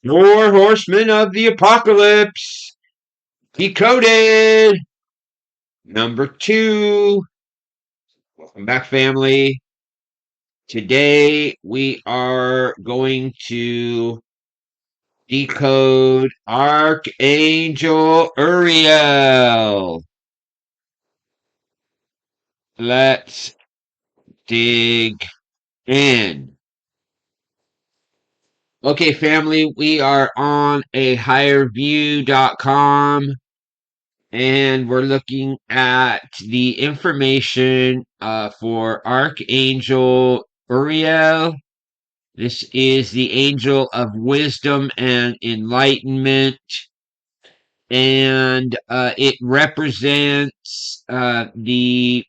Your Horsemen of the Apocalypse, Decoded, number 2. Welcome back, family. Today we are going to decode Archangel Uriel. Let's dig in. Okay, family, we are on a higherview.com. And we're looking at the information for Archangel Uriel. This is the angel of wisdom and enlightenment. And it represents the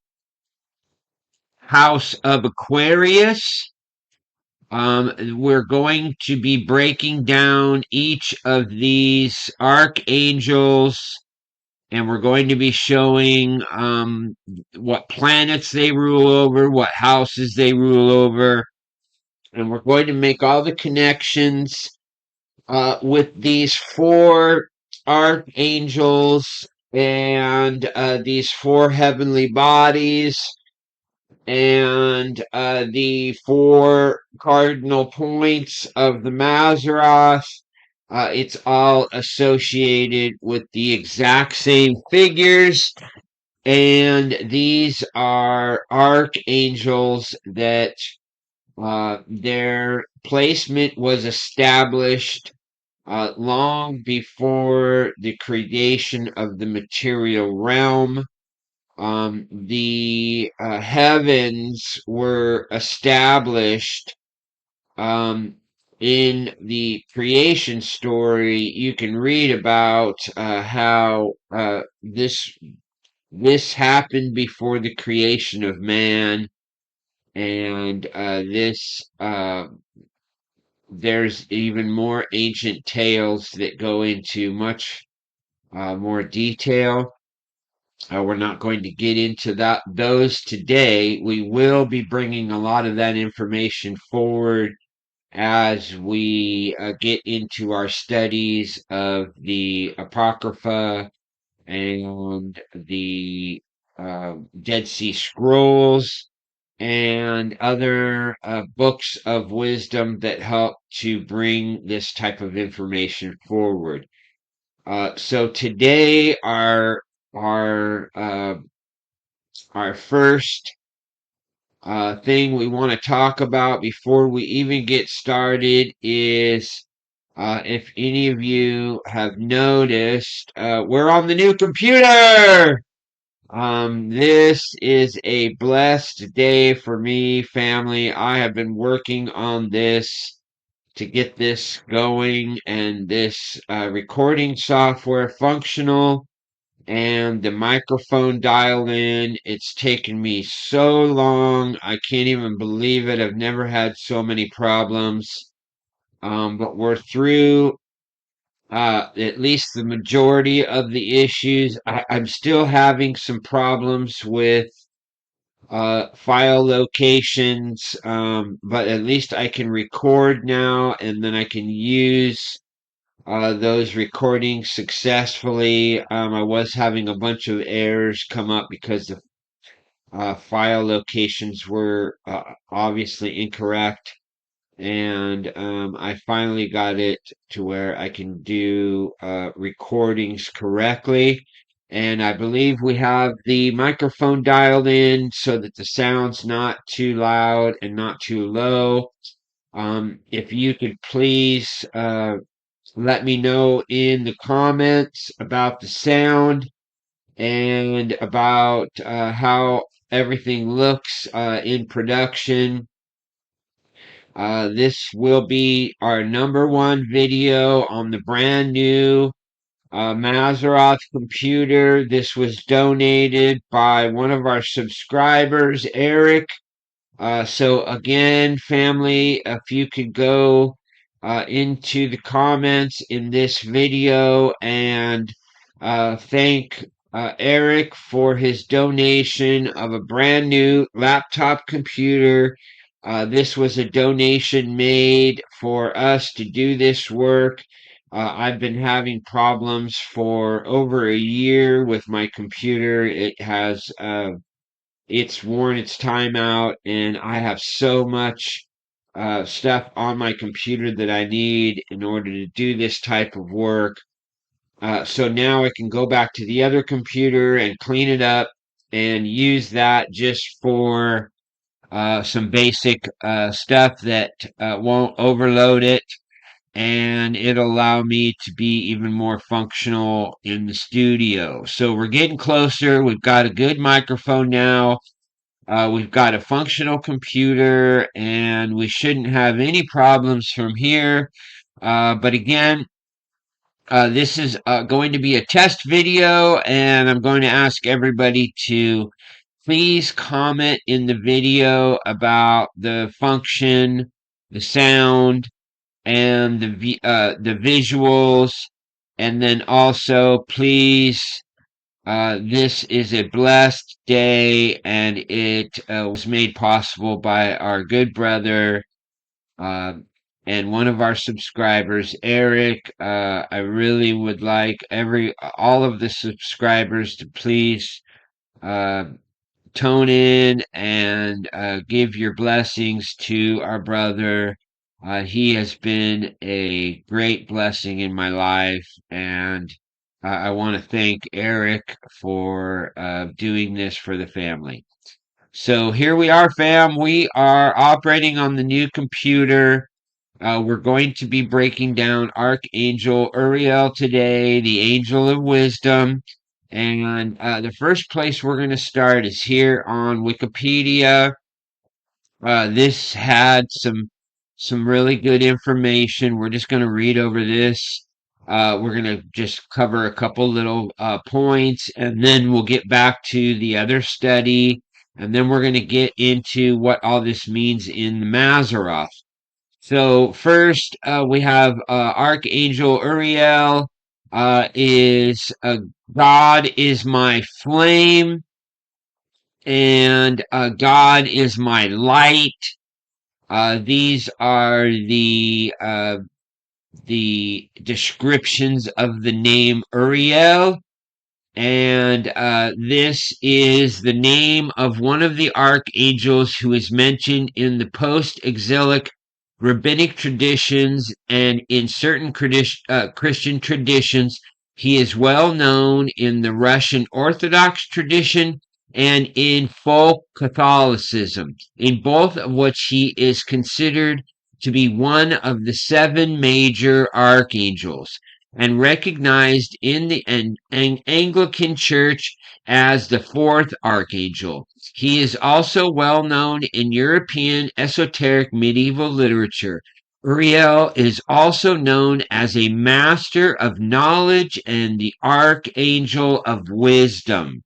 house of Aquarius. We're going to be breaking down each of these archangels, and we're going to be showing what planets they rule over, what houses they rule over, and we're going to make all the connections with these 4 archangels and these 4 heavenly bodies and the 4 cardinal points of the Mazzaroth. It's all associated with the exact same figures, and these are archangels that their placement was established long before the creation of the material realm. The heavens were established in the creation story. You can read about how this happened before the creation of man, and there's even more ancient tales that go into much more detail. We're not going to get into those today. We will be bringing a lot of that information forward as we get into our studies of the Apocrypha and the Dead Sea Scrolls and other books of wisdom that help to bring this type of information forward. So today, our first thing we want to talk about before we even get started is if any of you have noticed, we're on the new computer. This is a blessed day for me, family. I have been working on this to get this going and this recording software functional and the microphone dialed in. It's taken me so long. I can't even believe it. I've never had so many problems. But we're through at least the majority of the issues. I'm still having some problems with file locations, but at least I can record now, and then I can use those recordings successfully. I was having a bunch of errors come up because the file locations were obviously incorrect. And I finally got it to where I can do recordings correctly. And I believe we have the microphone dialed in so that the sound's not too loud and not too low. If you could please let me know in the comments about the sound and about how everything looks in production. This will be our #1 video on the brand new Mazzaroth computer. This was donated by one of our subscribers, Eric. So again, family, if you could go into the comments in this video and thank Eric for his donation of a brand new laptop computer. This was a donation made for us to do this work. I've been having problems for over a year with my computer. It's worn its time out, and I have so much stuff on my computer that I need in order to do this type of work. So now I can go back to the other computer and clean it up and use that just for some basic stuff that won't overload it, and it'll allow me to be even more functional in the studio. So we're getting closer. We've got a good microphone now. We've got a functional computer, and we shouldn't have any problems from here. But again, this is going to be a test video, and I'm going to ask everybody to please comment in the video about the function, the sound, and the visuals. And then also, please, this is a blessed day, and it was made possible by our good brother uh, and one of our subscribers, Eric. I really would like all of the subscribers to please uh, tone in and give your blessings to our brother. He has been a great blessing in my life, and I want to thank Eric for doing this for the family. So here we are, fam. We are operating on the new computer. We're going to be breaking down Archangel Uriel today, the angel of wisdom. And the first place we're going to start is here on Wikipedia. This had some really good information. We're just going to read over this. We're going to just cover a couple little points, and then we'll get back to the other study, and then we're going to get into what all this means in the Mazzaroth. So first, we have Archangel Uriel is God is my flame, and God is my light. These are the descriptions of the name Uriel. And this is the name of one of the archangels who is mentioned in the post-exilic rabbinic traditions, and in certain Christian traditions. He is well known in the Russian Orthodox tradition and in folk Catholicism, in both of which he is considered to be one of the seven major archangels, and recognized in the Anglican Church as the fourth archangel. He is also well known in European esoteric medieval literature. Uriel is also known as a master of knowledge and the archangel of wisdom.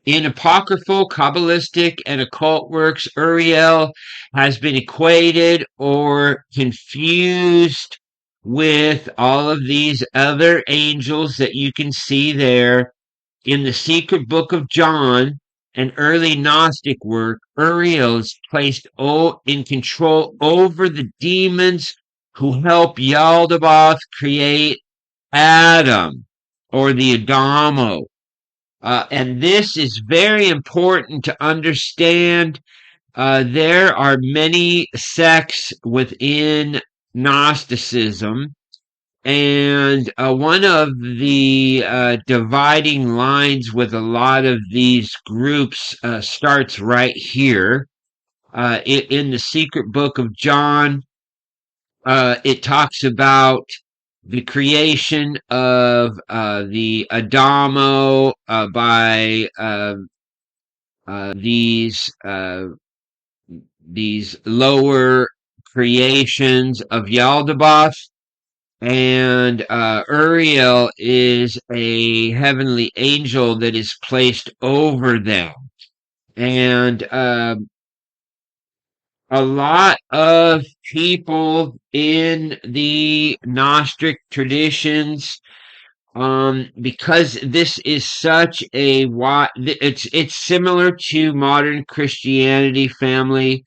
In apocryphal, Kabbalistic, and occult works, Uriel has been equated or confused with all of these other angels that you can see there. In the secret book of John, an early Gnostic work, Uriel is placed in control over the demons who help Yaldabaoth create Adam, or the Adamo. And this is very important to understand. There are many sects within Gnosticism, and one of the dividing lines with a lot of these groups starts right here. In the secret book of John, it talks about the creation of the Adamo by these lower creations of Yaldabaoth, and Uriel is a heavenly angel that is placed over them. And a lot of people in the Gnostic traditions Because this is such a wide, it's similar to modern Christianity, family.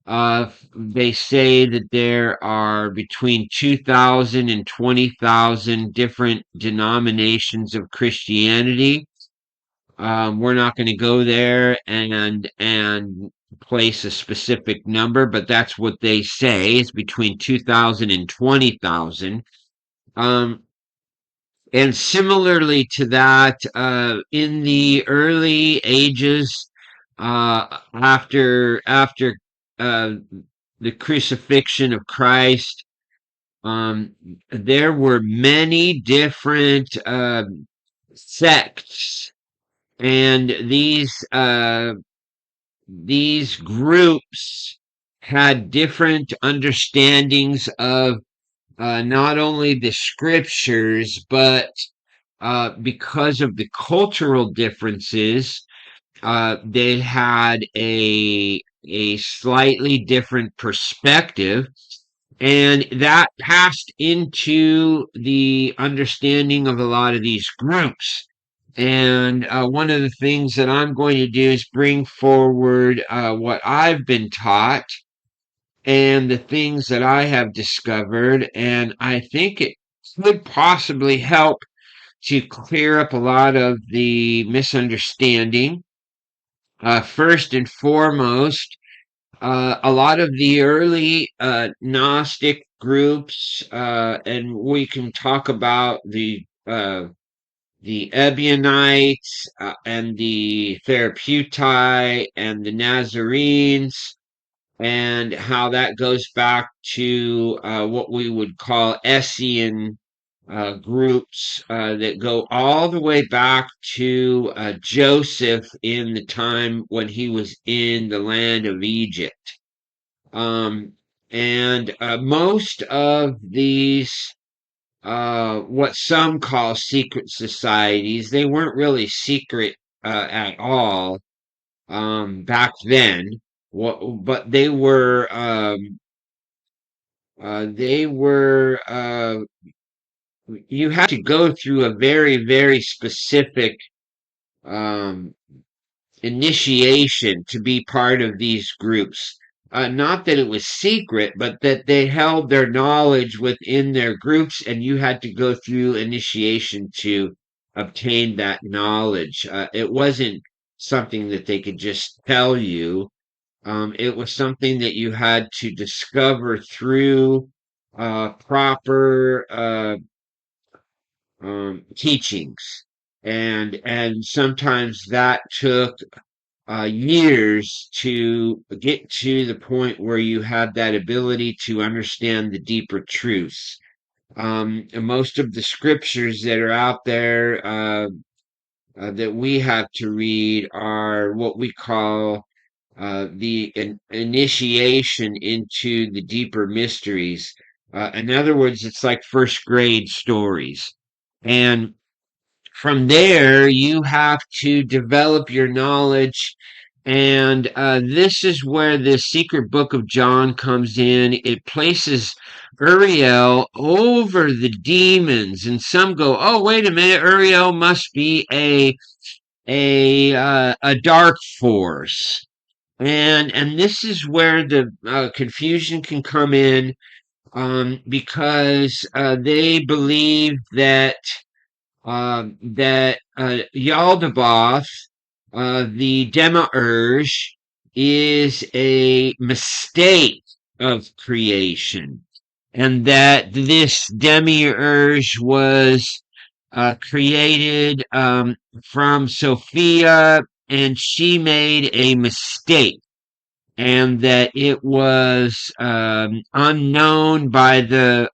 They say that there are between 2,000 and 20,000 different denominations of Christianity. We're not going to go there and place a specific number, but that's what they say. It's between 2,000 and 20,000. And similarly to that, in the early ages, after uh, the crucifixion of Christ, there were many different sects, and these groups had different understandings of not only the scriptures, but because of the cultural differences, they had a slightly different perspective, and that passed into the understanding of a lot of these groups. And one of the things that I'm going to do is bring forward what I've been taught and the things that I have discovered, and I think it could possibly help to clear up a lot of the misunderstanding. First and foremost, a lot of the early Gnostic groups, and we can talk about the Ebionites and the Therapeuti and the Nazarenes, and how that goes back to what we would call Essene groups that go all the way back to Joseph in the time when he was in the land of Egypt. Um, and most of these, what some call secret societies, they weren't really secret at all back then. But they were you had to go through a very, very specific um, initiation to be part of these groups. Not that it was secret, but that they held their knowledge within their groups, and you had to go through initiation to obtain that knowledge. It wasn't something that they could just tell you. It was something that you had to discover through proper teachings, and sometimes that took years to get to the point where you had that ability to understand the deeper truths. And most of the scriptures that are out there that we have to read are what we call the initiation into the deeper mysteries. In other words, it's like first grade stories. And from there, you have to develop your knowledge. And this is where the secret book of John comes in. It places Uriel over the demons. And some go, oh, wait a minute, Uriel must be a dark force. And this is where the confusion can come in, because they believe that Yaldabaoth, the Demiurge, is a mistake of creation, and that this Demiurge was created from Sophia, and she made a mistake, and that it was unknown by the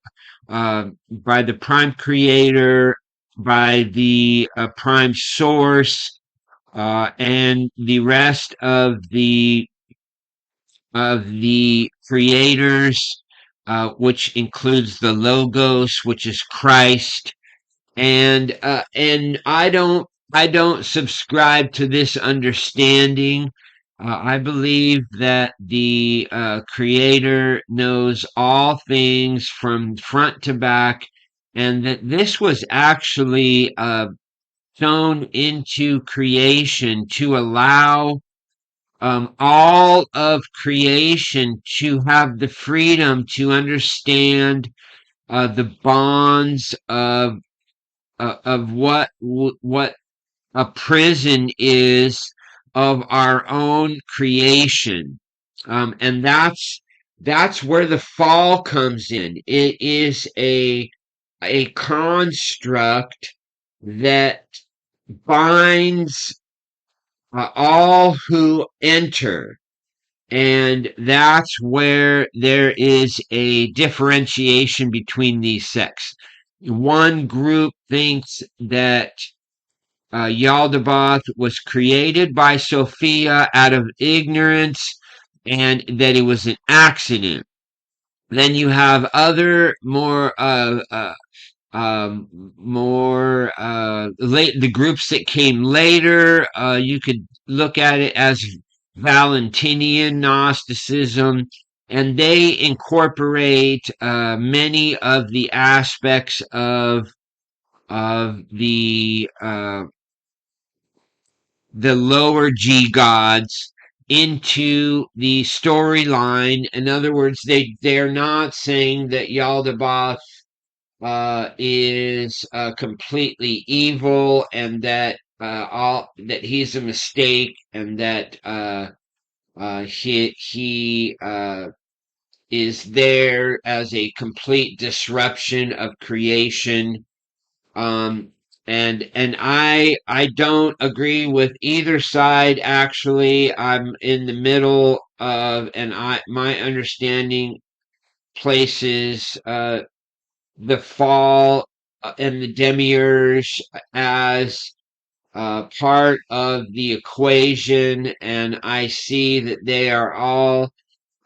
prime creator, by the prime source, and the rest of the creators, which includes the Logos, which is Christ. And I don't subscribe to this understanding. I believe that the Creator knows all things from front to back, and that this was actually sown into creation to allow all of creation to have the freedom to understand the bonds of what a prison is of our own creation, and that's where the fall comes in. It is a construct that binds all who enter. And that's where there is a differentiation between these sects. One group thinks that Yaldabaoth was created by Sophia out of ignorance and that it was an accident. Then you have other more late the groups that came later. You could look at it as Valentinian Gnosticism, and they incorporate many of the aspects of the lower G gods into the storyline. In other words, they're not saying that Yaldabaoth is completely evil and that all that he's a mistake and that he is there as a complete disruption of creation. um and I don't agree with either side. Actually, I'm in the middle of, and I my understanding places the fall and the demiurge as part of the equation, and I see that they are all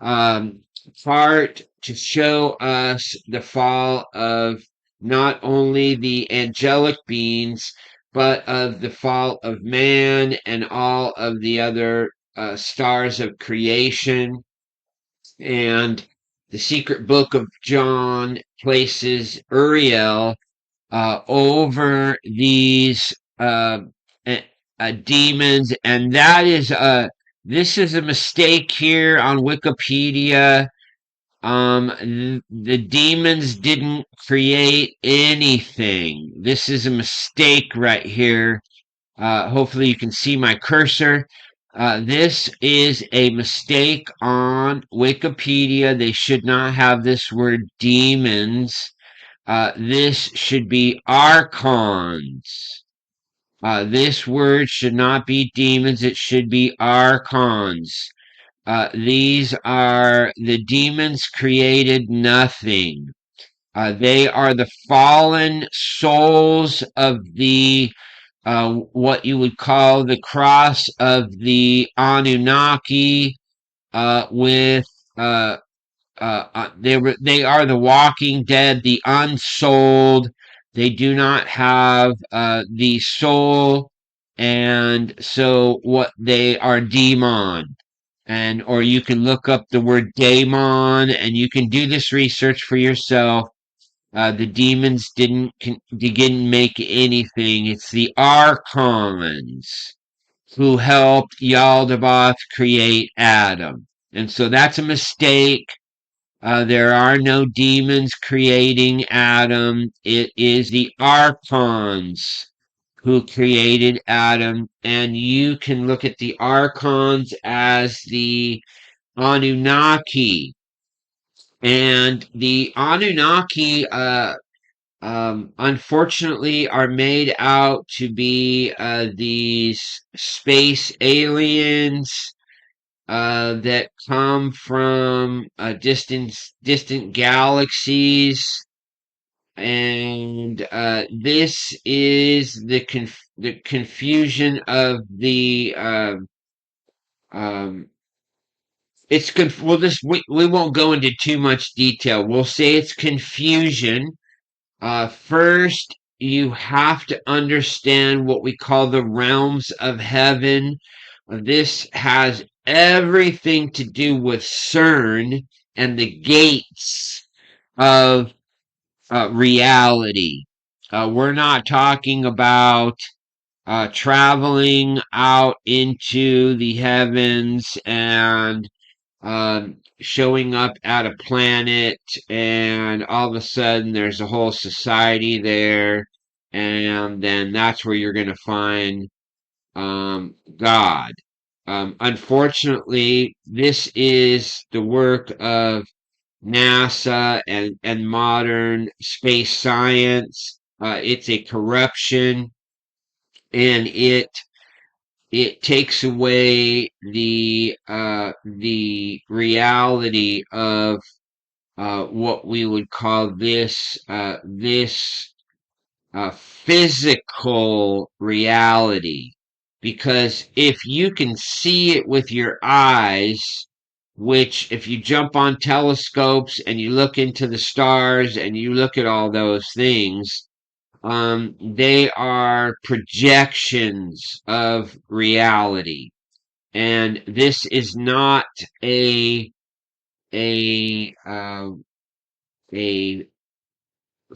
um, part to show us the fall of not only the angelic beings, but of the fall of man and all of the other stars of creation. And the secret book of John places Uriel over these uh, demons, and that is this is a mistake here on Wikipedia. The demons didn't create anything. This is a mistake right here. Hopefully you can see my cursor. This is a mistake on Wikipedia. They should not have this word demons. This should be archons. This word should not be demons. It should be archons. These are the demons created nothing. They are the fallen souls of the what you would call the cross of the Anunnaki with they are the walking dead, the unsouled. They do not have the soul, and so what they are demon. And or you can look up the word daemon, and you can do this research for yourself. The demons didn't make anything. It's the archons who helped Yaldabaoth create Adam. And so that's a mistake. There are no demons creating Adam. It is the archons who created Adam. And you can look at the archons as the Anunnaki. And the Anunnaki, unfortunately, are made out to be these space aliens that come from distant galaxies, and this is the confusion of the um, we'll just we won't go into too much detail. We'll say it's confusion. First, you have to understand what we call the realms of heaven. This has everything to do with CERN and the gates of reality. We're not talking about traveling out into the heavens and showing up at a planet, and all of a sudden there's a whole society there, and then that's where you're going to find God. Unfortunately, this is the work of NASA and modern space science. It's a corruption, and it takes away the reality of what we would call this physical reality. Because if you can see it with your eyes, which if you jump on telescopes and you look into the stars and you look at all those things, they are projections of reality. And this is not a a a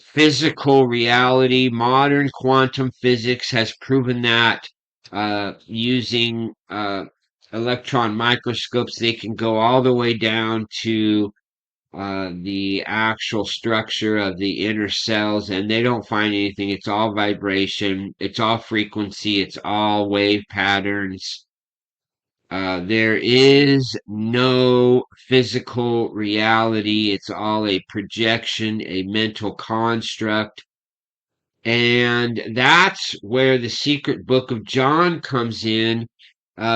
physical reality. Modern quantum physics has proven that using electron microscopes, they can go all the way down to the actual structure of the inner cells, and they don't find anything. It's all vibration, it's all frequency, it's all wave patterns. There is no physical reality. It's all a projection, a mental construct. And that's where the secret book of John comes in,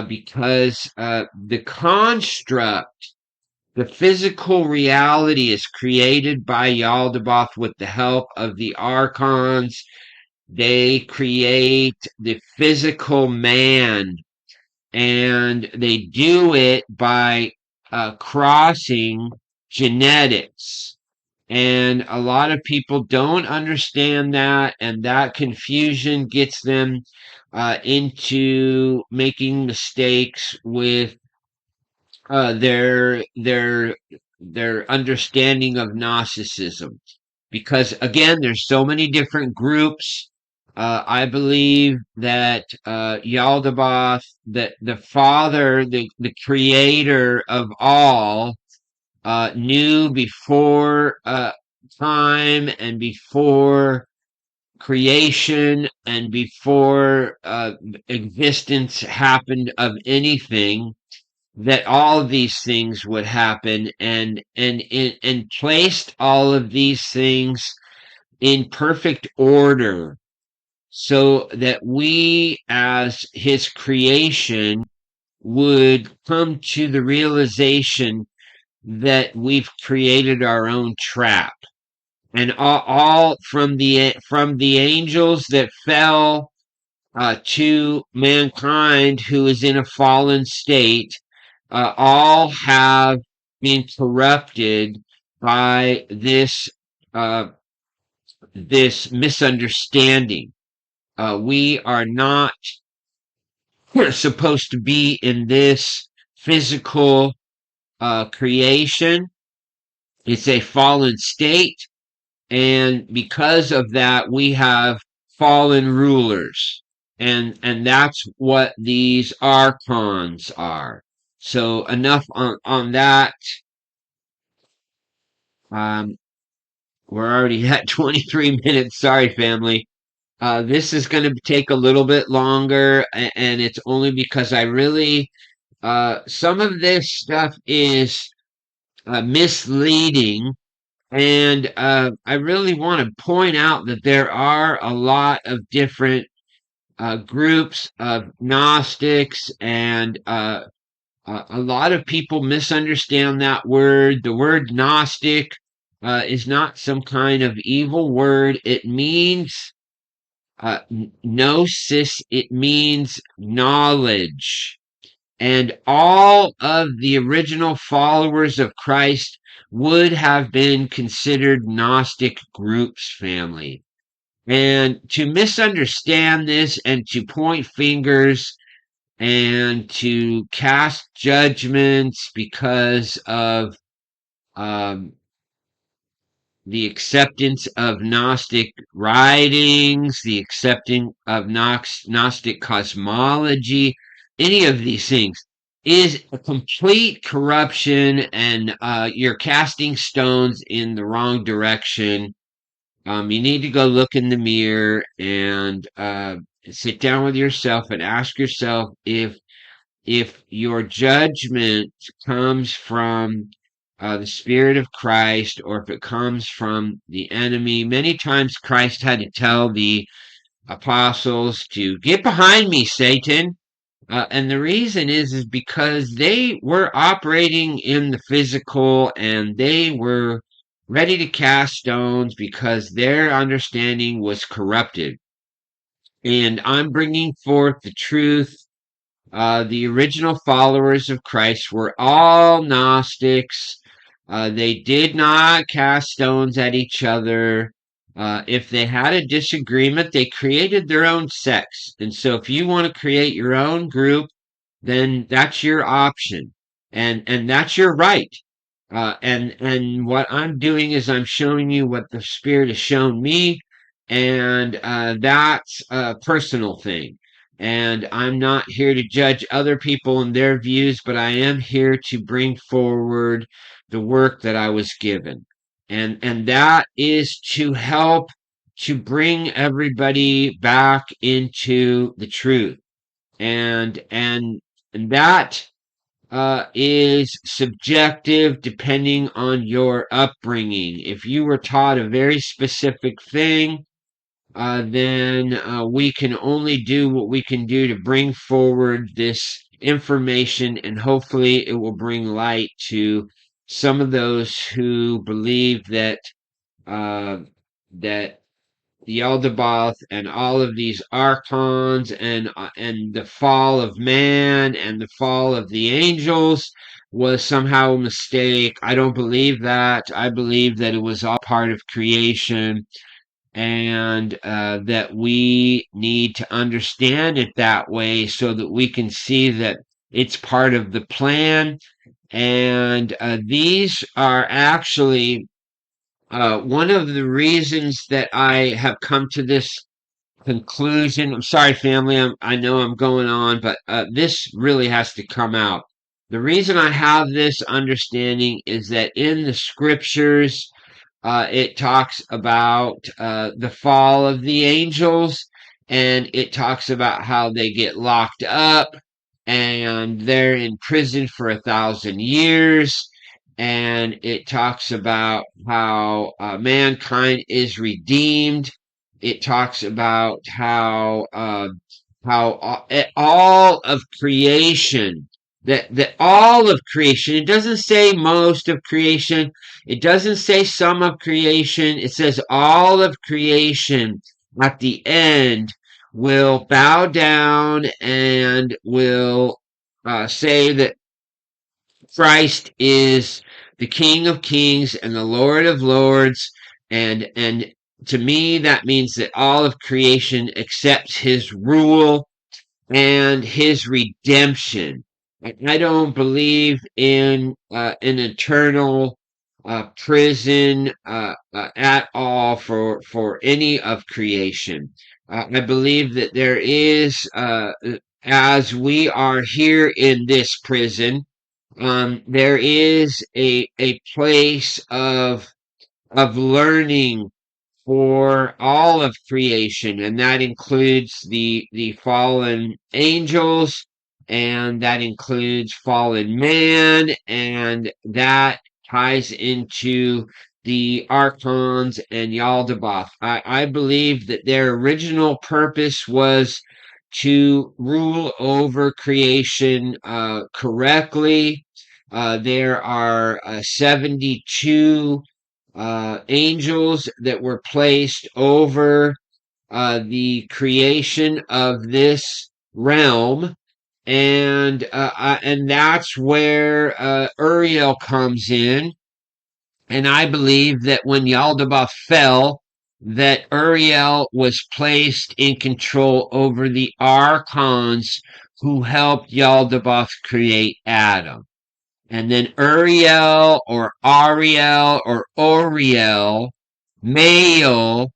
because the construct, the physical reality is created by Yaldabaoth with the help of the archons. They create the physical man, and they do it by crossing genetics. And a lot of people don't understand that, and that confusion gets them into making mistakes with uh, their their their understanding of Gnosticism. Because again, there's so many different groups. I believe that Yaldabaoth, that the Father, the Creator of all, knew before time and before creation and before existence happened of anything, that all of these things would happen, and placed all of these things in perfect order so that we as his creation would come to the realization that we've created our own trap. And all from the angels that fell to mankind who is in a fallen state, all have been corrupted by this misunderstanding. We are not supposed to be in this physical creation. It's a fallen state, and because of that, we have fallen rulers, and that's what these archons are. So enough on that. Um, we're already at 23 minutes. Sorry, family. This is going to take a little bit longer, and it's only because I really, some of this stuff is misleading, and I really want to point out that there are a lot of different groups of Gnostics, and a lot of people misunderstand that word. The word Gnostic is not some kind of evil word. It means gnosis, it means knowledge. And all of the original followers of Christ would have been considered Gnostic groups, family. And to misunderstand this and to point fingers and to cast judgments because of um, the acceptance of Gnostic writings, the accepting of Gnostic cosmology, any of these things is a complete corruption, and you're casting stones in the wrong direction. You need to go look in the mirror and sit down with yourself and ask yourself if your judgment comes from the Spirit of Christ or if it comes from the enemy. Many times Christ had to tell the apostles to get behind me, Satan. And the reason is because they were operating in the physical and they were ready to cast stones because their understanding was corrupted. And I'm bringing forth the truth. The original followers of Christ were all Gnostics. They did not cast stones at each other. If they had a disagreement, they created their own sects. And so if you want to create your own group, then that's your option. And that's your right. And what I'm doing is I'm showing you what the Spirit has shown me, and that's a personal thing. And I'm not here to judge other people and their views, but I am here to bring forward the work that I was given. And that is to help to bring everybody back into the truth. And that is subjective depending on your upbringing. If you were taught a very specific thing, then we can only do what we can do to bring forward this information, and hopefully it will bring light to some of those who believe uh, that the Eldebaoth and all of these archons and the fall of man and the fall of the angels was somehow a mistake. I don't believe that. I believe that it was all part of creation, and that we need to understand it that way so that we can see that it's part of the plan. And these are actually one of the reasons that I have come to this conclusion. I'm sorry, family. I know I'm going on, but this really has to come out. The reason I have this understanding is that in the scriptures, it talks about the fall of the angels, and it talks about how they get locked up and they're in prison for 1,000 years. And it talks about how mankind is redeemed. It talks about all of creation, that all of creation. It doesn't say most of creation. It doesn't say some of creation. It says all of creation at the end will bow down and will say that Christ is the King of Kings and the Lord of Lords. And to me, that means that all of creation accepts his rule and his redemption. I don't believe in an eternal prison at all for any of creation. I believe that there is, as we are here in this prison, there is a place of learning for all of creation, and that includes the fallen angels, and that includes fallen man, and that ties into the archons and Yaldabaoth. I believe that their original purpose was to rule over creation correctly. There are 72 angels that were placed over the creation of this realm, and that's where Uriel comes in. And I believe that when Yaldabaoth fell, that Uriel was placed in control over the archons who helped Yaldabaoth create Adam. And then Uriel or Ariel or Oriel male,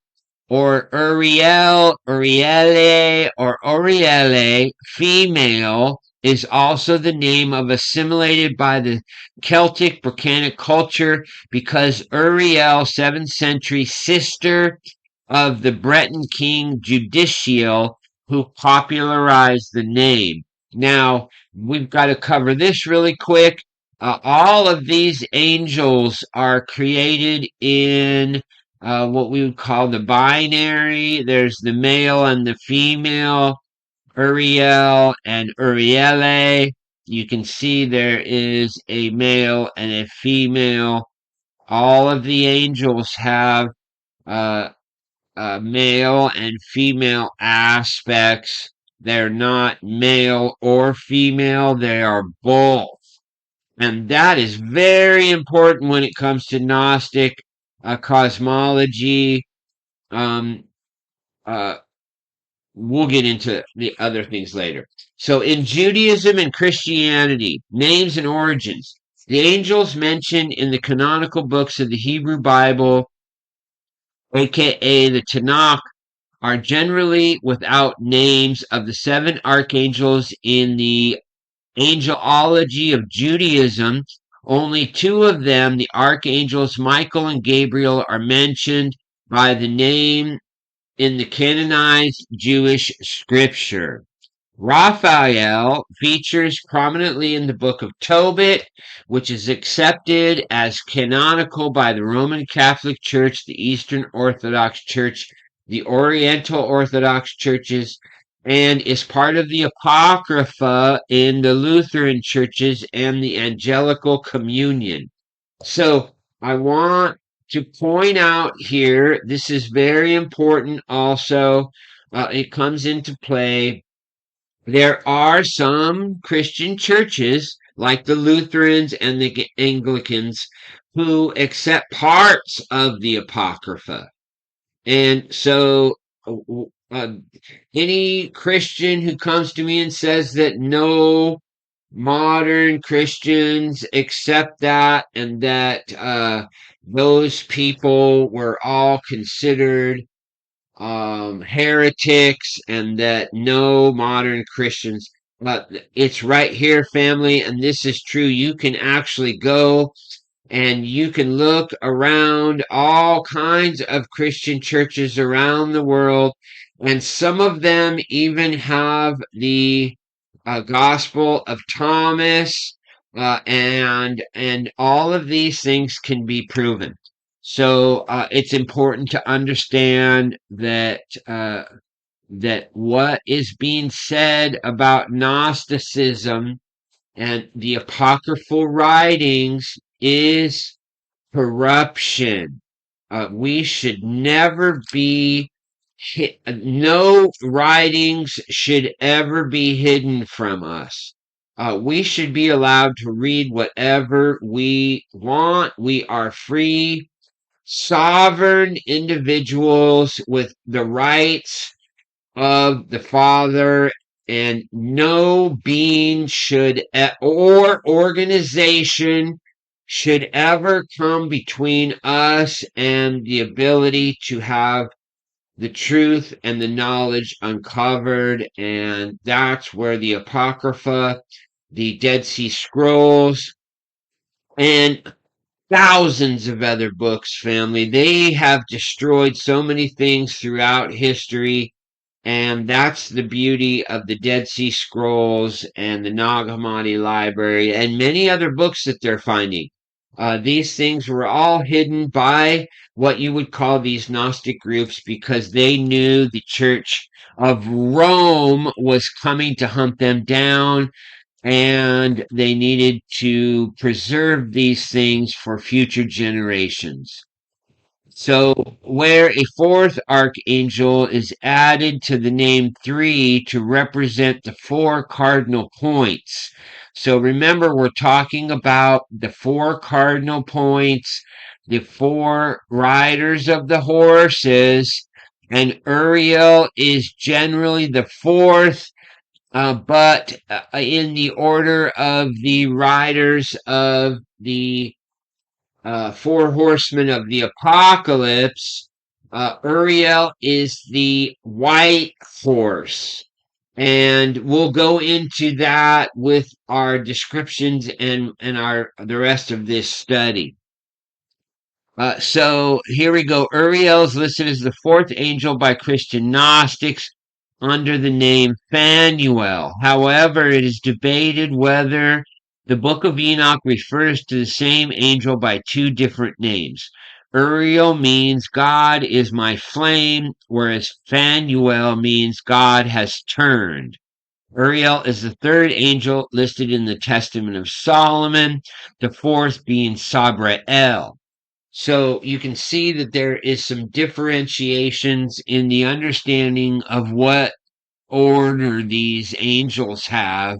or Uriel, Uriele, or Oriele, female, is also the name of assimilated by the Celtic volcanic culture because Uriel, 7th century sister of the Breton king Judicial, who popularized the name. Now, we've got to cover this really quick. All of these angels are created in what we would call the binary. There's the male and the female, Uriel and Uriele. You can see there is a male and a female. All of the angels have uh, male and female aspects. They're not male or female, they are both. And that is very important when it comes to Gnostic cosmology. Um, uh, we'll get into the other things later. So, in Judaism and Christianity, names and origins. The angels mentioned in the canonical books of the Hebrew Bible, aka the Tanakh, are generally without names. Of the 7 archangels in the angelology of Judaism, only 2 of them, the archangels Michael and Gabriel, are mentioned by the name in the canonized Jewish scripture. Raphael features prominently in the book of Tobit, which is accepted as canonical by the Roman Catholic Church, the Eastern Orthodox Church, the Oriental Orthodox Churches, and is part of the Apocrypha in the Lutheran churches and the Angelical Communion. So I want to point out here, this is very important also. It comes into play. There are some Christian churches, like the Lutherans and the Anglicans, who accept parts of the Apocrypha. And so uh, any Christian who comes to me and says that no modern Christians accept that and that those people were all considered heretics and that no modern Christians, but it's right here, family, and this is true. You can actually go and you can look around all kinds of Christian churches around the world, and some of them even have the Gospel of Thomas, and all of these things can be proven. So it's important to understand that that what is being said about Gnosticism and the apocryphal writings is corruption. We should never be no writings should ever be hidden from us. We should be allowed to read whatever we want. We are free, sovereign individuals with the rights of the Father, and no being should or organization should ever come between us and the ability to have the truth and the knowledge uncovered. And that's where the Apocrypha, the Dead Sea Scrolls, and thousands of other books, family, they have destroyed so many things throughout history. And that's the beauty of the Dead Sea Scrolls and the Nag Hammadi Library and many other books that they're finding. These things were all hidden by what you would call these Gnostic groups because they knew the Church of Rome was coming to hunt them down, and they needed to preserve these things for future generations. So, where a 4th archangel is added to the name 3 to represent the 4 cardinal points. So, remember, we're talking about the 4 cardinal points, the 4 riders of the horses, and Uriel is generally the 4th, but in the order of the riders of the four horsemen of the apocalypse, Uriel is the white horse. And we'll go into that with our descriptions and the rest of this study. So here we go. Uriel is listed as the fourth angel by Christian Gnostics under the name Phanuel. However, it is debated whether the Book of Enoch refers to the same angel by two different names. Uriel means God is my flame, whereas Phanuel means God has turned. Uriel is the third angel listed in the Testament of Solomon, the fourth being Sabrael. So you can see that there is some differentiations in the understanding of what order these angels have,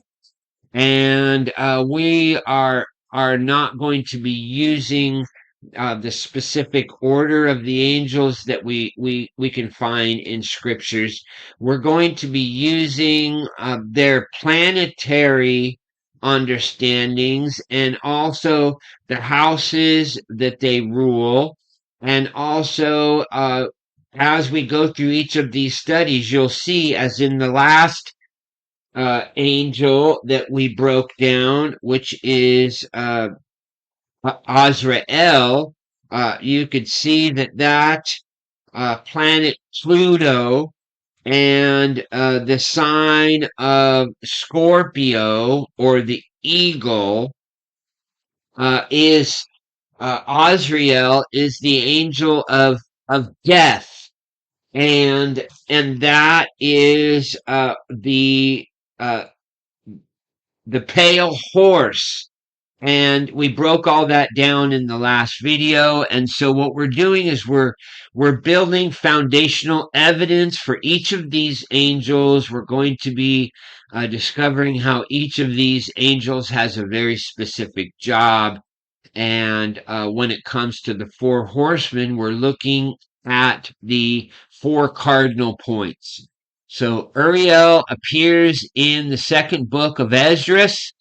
and we are not going to be using the specific order of the angels that we can find in scriptures. We're going to be using their planetary understandings and also the houses that they rule, and also as we go through each of these studies, you'll see, as in the last angel that we broke down, which is Azrael, you could see that planet Pluto and the sign of Scorpio, or the eagle, is Azrael is the angel of death, and that is uh, the pale horse. And we broke all that down in the last video. And so what we're doing is we're building foundational evidence for each of these angels. We're going to be discovering how each of these angels has a very specific job. And when it comes to the four horsemen, we're looking at the four cardinal points. So Uriel appears in the second book of Esdras,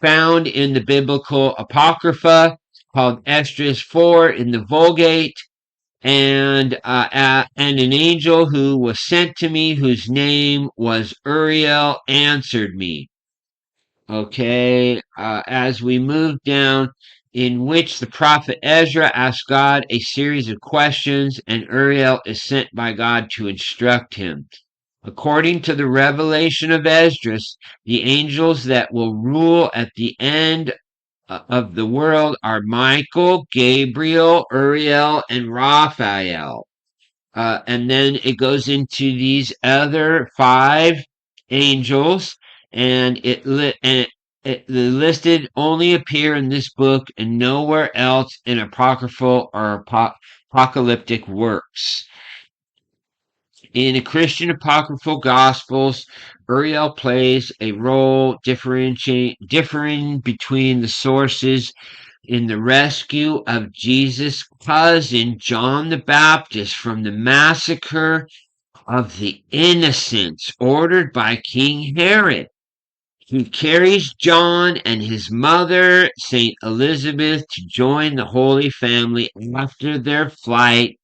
found in the biblical Apocrypha, called Esdras 4 in the Vulgate, and an angel who was sent to me, whose name was Uriel, answered me. Okay, as we move down, in which the prophet Ezra asks God a series of questions, and Uriel is sent by God to instruct him. According to the revelation of Esdras, the angels that will rule at the end of the world are Michael, Gabriel, Uriel, and Raphael. And then it goes into these other five angels, and the listed only appear in this book and nowhere else in apocryphal or apocalyptic works. In the Christian apocryphal Gospels, Uriel plays a role differing between the sources in the rescue of Jesus' cousin John the Baptist from the massacre of the innocents ordered by King Herod. He carries John and his mother, St. Elizabeth, to join the Holy Family after their flight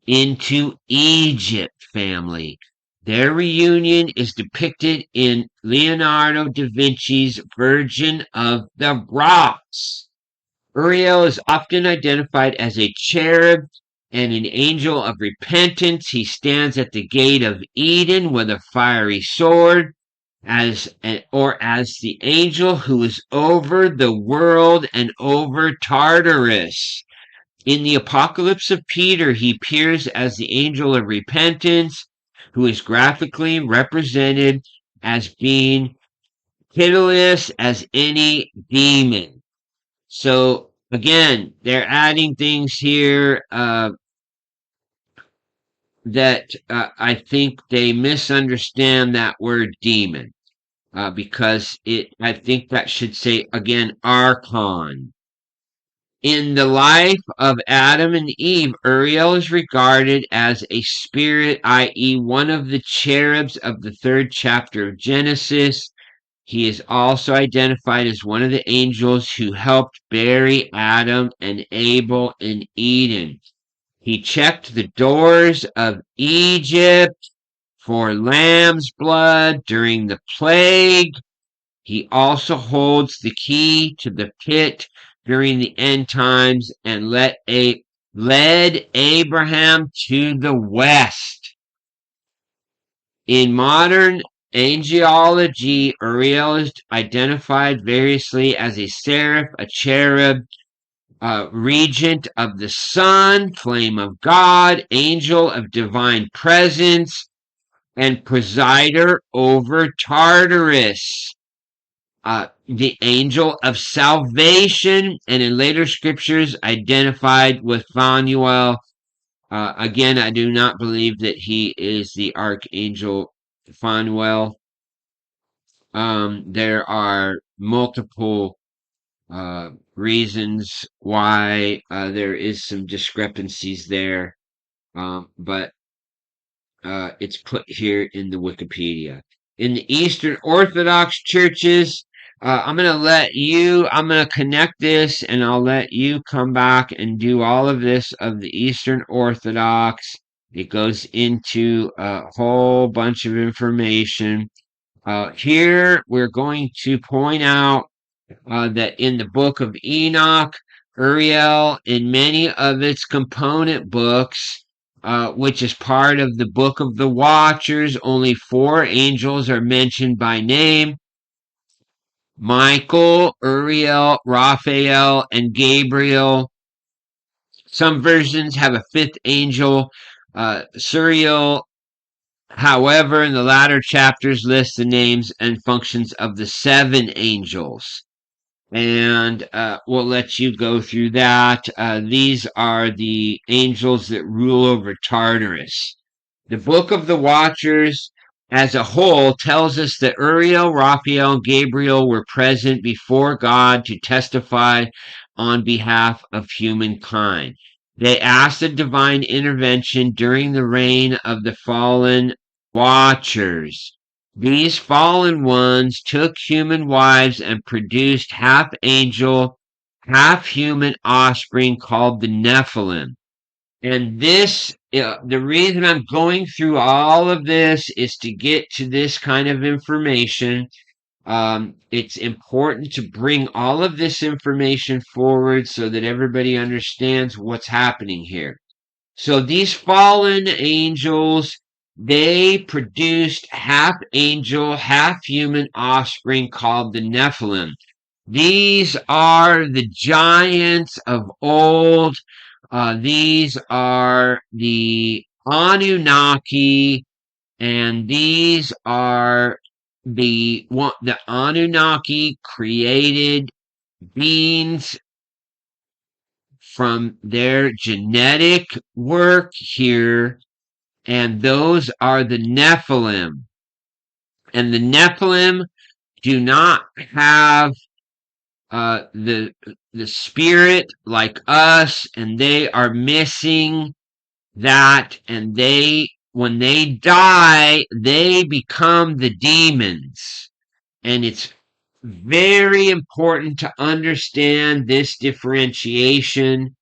into Egypt. Family. Their reunion is depicted in Leonardo da Vinci's Virgin of the Rocks. Uriel is often identified as a cherub and an angel of repentance. He stands at the gate of Eden with a fiery sword, as the angel who is over the world and over Tartarus. In the Apocalypse of Peter, he appears as the angel of repentance, who is graphically represented as being pitiless as any demon. So, again, they're adding things here that I think they misunderstand that word demon, because I think that should say, again, archon. In the life of Adam and Eve, Uriel is regarded as a spirit, i.e., one of the cherubs of the third chapter of Genesis. He is also identified as one of the angels who helped bury Adam and Abel in Eden. He checked the doors of Egypt for lamb's blood during the plague. He also holds the key to the pit during the end times and led Abraham to the west. In modern angelology, Uriel is identified variously as a seraph, a cherub, regent of the sun, flame of God, angel of divine presence, and presider over Tartarus. The angel of salvation, and in later scriptures identified with Phanuel. Again, I do not believe that he is the Archangel Phanuel. There are multiple reasons why there is some discrepancies there, but it's put here in the Wikipedia. In the Eastern Orthodox churches, I'm going to connect this and I'll let you come back and do all of this of the Eastern Orthodox. It goes into a whole bunch of information. Here, we're going to point out that in the book of Enoch, Uriel, in many of its component books, which is part of the book of the Watchers, only 4 angels are mentioned by name: Michael, Uriel, Raphael, and Gabriel. Some versions have a 5th angel, Suriel. However, in the latter chapters list the names and functions of the 7 angels. And we'll let you go through that. These are the angels that rule over Tartarus. The Book of the Watchers as a whole tells us that Uriel, Raphael, and Gabriel were present before God to testify on behalf of humankind. They asked the divine intervention during the reign of the fallen Watchers. These fallen ones took human wives and produced half angel, half human offspring called the Nephilim. And the reason I'm going through all of this is to get to this kind of information. It's important to bring all of this information forward so that everybody understands what's happening here. So these fallen angels, they produced half angel, half human offspring called the Nephilim. These are the giants of old. These are the Anunnaki, and these are the Anunnaki created beings from their genetic work here, and those are the Nephilim. And the Nephilim do not have the spirit like us, and they are missing that, and when they die, they become the demons. And it's very important to understand this differentiation.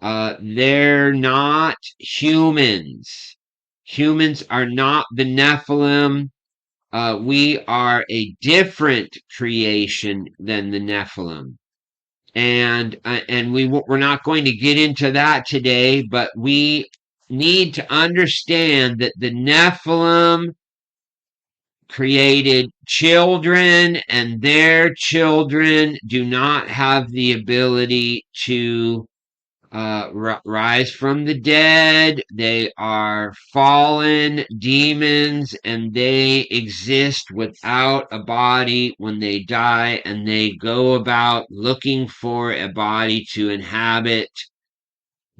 They're not humans. Humans are not the Nephilim. We are a different creation than the Nephilim. And we're not going to get into that today, but we need to understand that the Nephilim created children, and their children do not have the ability to rise from the dead. They are fallen demons, and they exist without a body when they die, and they go about looking for a body to inhabit.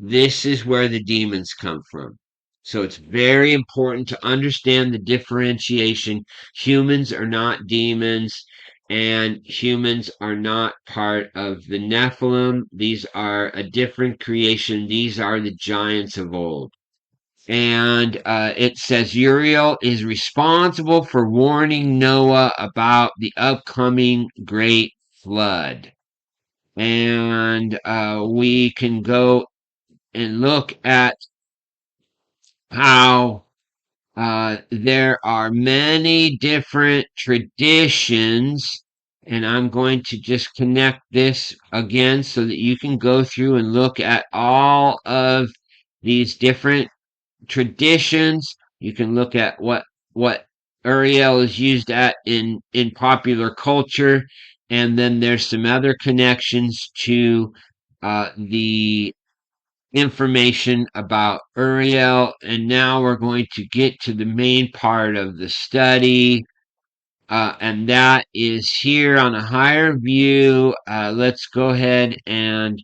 This is where the demons come from. So it's very important to understand the differentiation. Humans are not demons, and humans are not part of the Nephilim. These are a different creation. These are the giants of old. And it says Uriel is responsible for warning Noah about the upcoming great flood. And we can go and look at how there are many different traditions, and I'm going to just connect this again so that you can go through and look at all of these different traditions. You can look at what Uriel is used at in popular culture, and then there's some other connections to the information about Uriel. And now we're going to get to the main part of the study, and that is here on a higher view. Let's go ahead and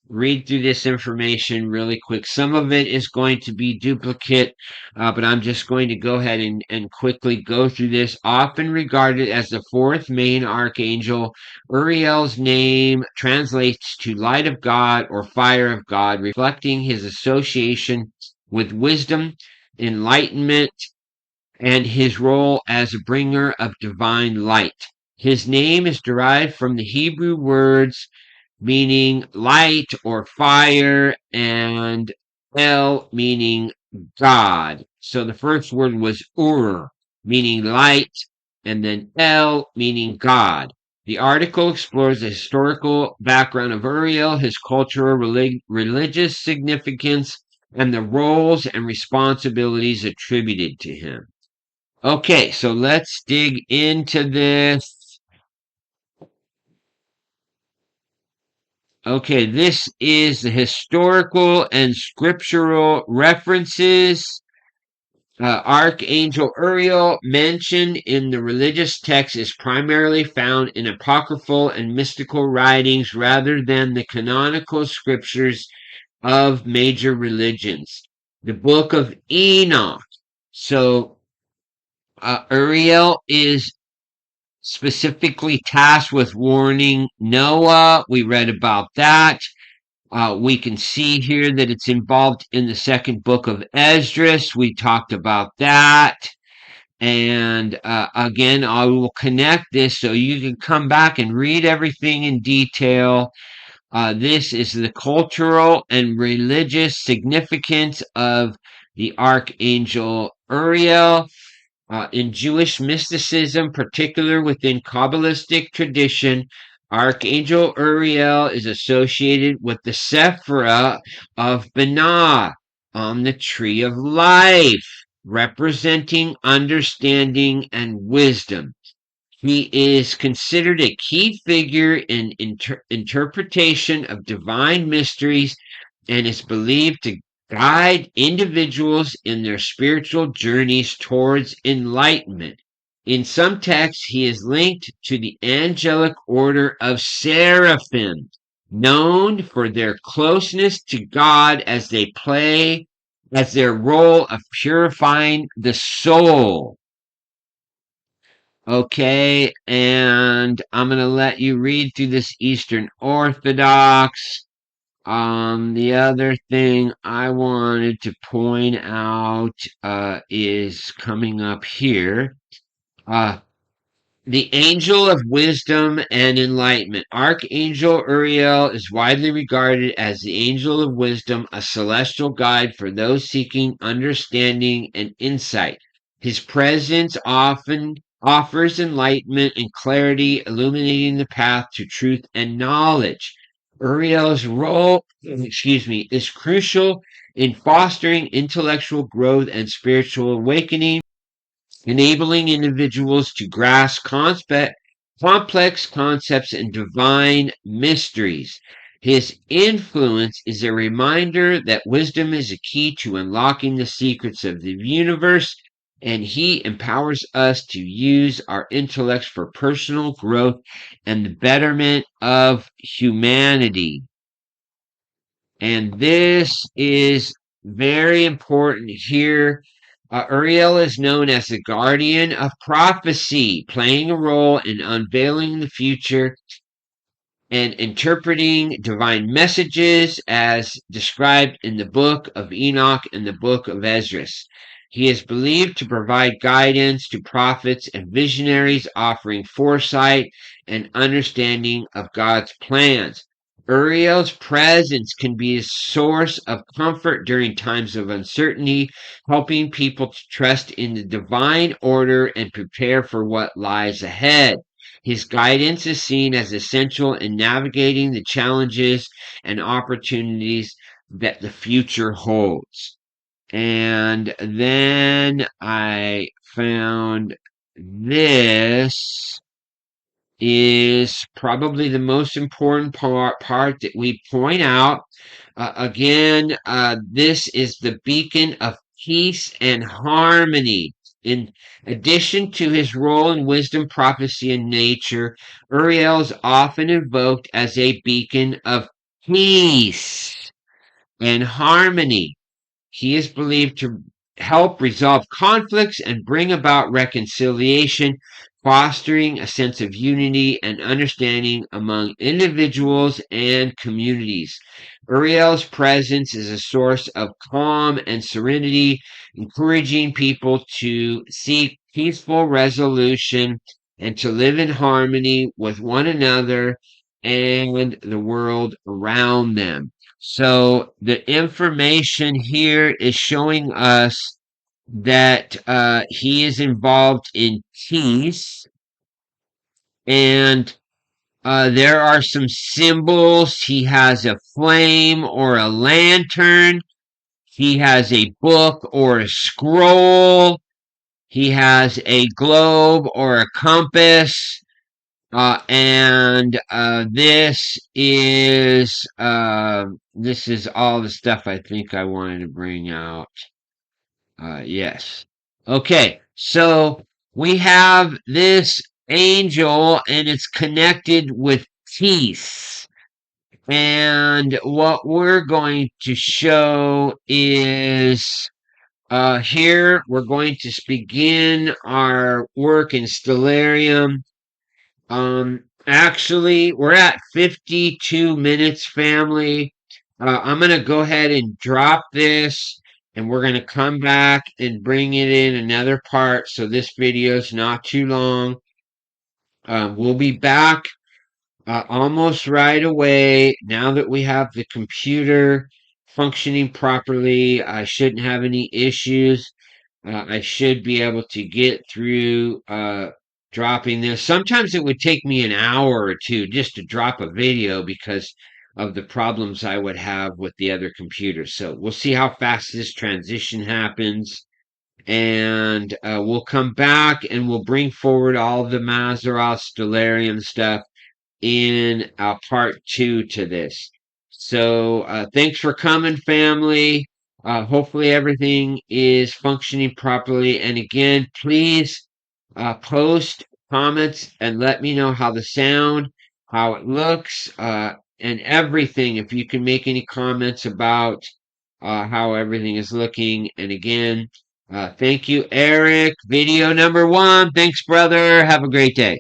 read through this information really quick. Some of it is going to be duplicate, but I'm just going to go ahead and quickly go through this. Often regarded as the fourth main archangel, Uriel's name translates to light of God or fire of God, reflecting his association with wisdom, enlightenment, and his role as a bringer of divine light. His name is derived from the Hebrew words meaning light or fire, and El meaning God. So the first word was Ur, meaning light, and then El meaning God. The article explores the historical background of Uriel, his cultural, religious significance, and the roles and responsibilities attributed to him. Okay, so let's dig into this. Okay, this is the historical and scriptural references. Archangel Uriel, mentioned in the religious text, is primarily found in apocryphal and mystical writings rather than the canonical scriptures of major religions. The book of Enoch. So, Uriel is specifically tasked with warning Noah. We read about that. We can see here that it's involved in the second book of Esdras. We talked about that. And again, I will connect this so you can come back and read everything in detail. This is the cultural and religious significance of the Archangel Uriel. In Jewish mysticism, particularly within Kabbalistic tradition, Archangel Uriel is associated with the Sephirah of Binah on the Tree of Life, representing understanding and wisdom. He is considered a key figure in interpretation of divine mysteries and is believed to guide individuals in their spiritual journeys towards enlightenment. In some texts, he is linked to the angelic order of seraphim, known for their closeness to God as they play as their role of purifying the soul. Okay, and I'm going to let you read through this Eastern Orthodox. The other thing I wanted to point out is coming up here. The angel of wisdom and enlightenment. Archangel Uriel is widely regarded as the angel of wisdom, a celestial guide for those seeking understanding and insight. His presence often offers enlightenment and clarity, illuminating the path to truth and knowledge. Uriel's role, is crucial in fostering intellectual growth and spiritual awakening, enabling individuals to grasp complex concepts and divine mysteries. His influence is a reminder that wisdom is a key to unlocking the secrets of the universe, and he empowers us to use our intellects for personal growth and the betterment of humanity. And this is very important here. Uriel is known as the guardian of prophecy, playing a role in unveiling the future and interpreting divine messages as described in the book of Enoch and the book of Esdras. He is believed to provide guidance to prophets and visionaries, offering foresight and understanding of God's plans. Uriel's presence can be a source of comfort during times of uncertainty, helping people to trust in the divine order and prepare for what lies ahead. His guidance is seen as essential in navigating the challenges and opportunities that the future holds. And then I found this is probably the most important part that we point out. This is the beacon of peace and harmony. In addition to his role in wisdom, prophecy, and nature, Uriel is often invoked as a beacon of peace and harmony. He is believed to help resolve conflicts and bring about reconciliation, fostering a sense of unity and understanding among individuals and communities. Uriel's presence is a source of calm and serenity, encouraging people to seek peaceful resolution and to live in harmony with one another and the world around them. So the information here is showing us that he is involved in peace, and there are some symbols. He has a flame or a lantern. He has a book or a scroll. He has a globe or a compass. This is all the stuff I think I wanted to bring out. Yes. Okay, so we have this angel and it's connected with teeth. And what we're going to show is here we're going to begin our work in Stellarium. Actually, we're at 52 minutes, family. I'm going to go ahead and drop this, and we're going to come back and bring it in another part, so this video is not too long. We'll be back almost right away. Now that we have the computer functioning properly, I shouldn't have any issues. I should be able to get through dropping this. Sometimes it would take me an hour or two just to drop a video because of the problems I would have with the other computer. So we'll see how fast this transition happens. And we'll come back and we'll bring forward all the Maseroth Stellarium stuff in part 2 to this. So thanks for coming, family. Hopefully everything is functioning properly. And again, please post comments and let me know how the sound, how it looks, and everything. If you can make any comments about how everything is looking. And again, thank you, Eric. Video number 1. Thanks, brother. Have a great day.